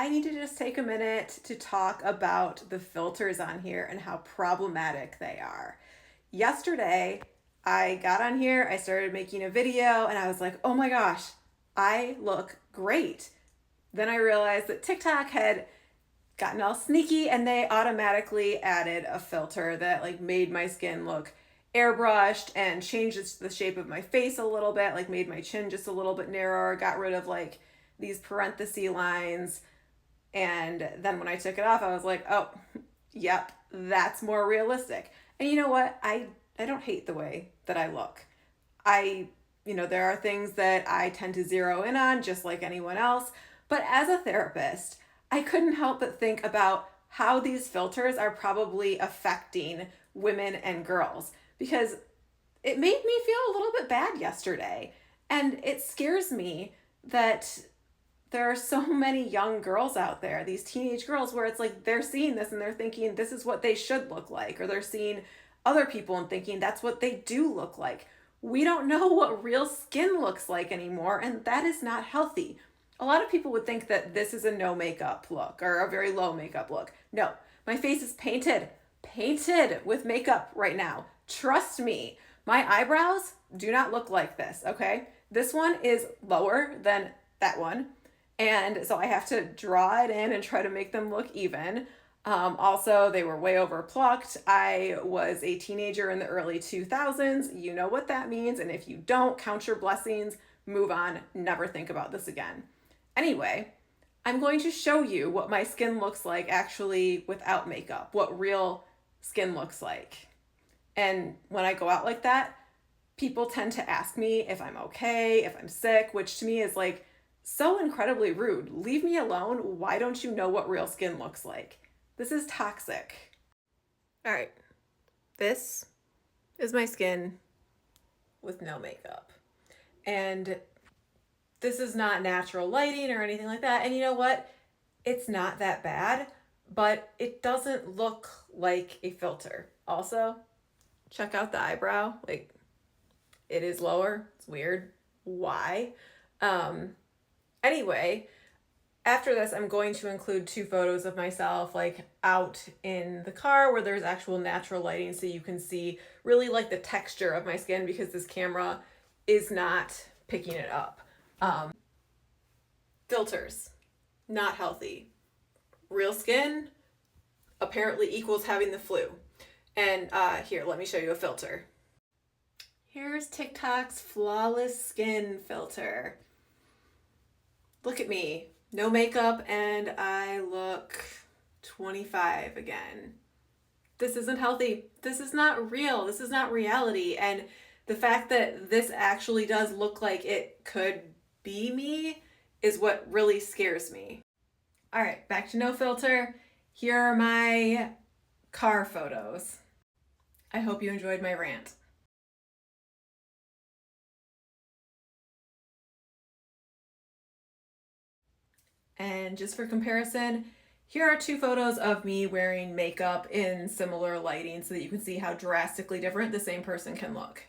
I need to just take a minute to talk about the filters on here and how problematic they are. Yesterday, I got on here, I started making a video, and I was like, oh my gosh, I look great. Then I realized that TikTok had gotten all sneaky and they automatically added a filter that like made my skin look airbrushed and changed the shape of my face a little bit, like made my chin just a little bit narrower, got rid of like these parenthesis lines. And then when I took it off, I was like, oh, yep, that's more realistic. And you know what? I don't hate the way that I look. There are things that I tend to zero in on just like anyone else. But as a therapist, I couldn't help but think about how these filters are probably affecting women and girls because it made me feel a little bit bad yesterday. And it scares me that there are so many young girls out there, these teenage girls, where it's like they're seeing this and they're thinking this is what they should look like, or they're seeing other people and thinking that's what they do look like. We don't know what real skin looks like anymore, and that is not healthy. A lot of people would think that this is a no makeup look or a very low makeup look. No, my face is painted with makeup right now. Trust me, my eyebrows do not look like this, okay? This one is lower than that one. And so I have to draw it in and try to make them look even. Also, they were way over plucked. I was a teenager in the early 2000s. You know what that means. And if you don't, count your blessings, move on, never think about this again. Anyway, I'm going to show you what my skin looks like actually without makeup, what real skin looks like. And when I go out like that, people tend to ask me if I'm okay, if I'm sick, which to me is like so incredibly rude. Leave me alone. Why don't you know what real skin looks like? This is toxic. All right, this is my skin with no makeup. And this is not natural lighting or anything like that. And you know what? It's not that bad, but it doesn't look like a filter. Also, check out the eyebrow. Like, it is lower. It's weird. Why? Anyway, after this, I'm going to include 2 photos of myself like out in the car where there's actual natural lighting so you can see really like the texture of my skin because this camera is not picking it up. Filters, not healthy. Real skin apparently equals having the flu. And here, let me show you a filter. Here's TikTok's flawless skin filter. Look at me, no makeup, and I look 25 again. This isn't healthy. This is not real. This is not reality. And the fact that this actually does look like it could be me is what really scares me. All right, back to no filter. Here are my car photos. I hope you enjoyed my rant. And just for comparison, here are 2 photos of me wearing makeup in similar lighting so that you can see how drastically different the same person can look.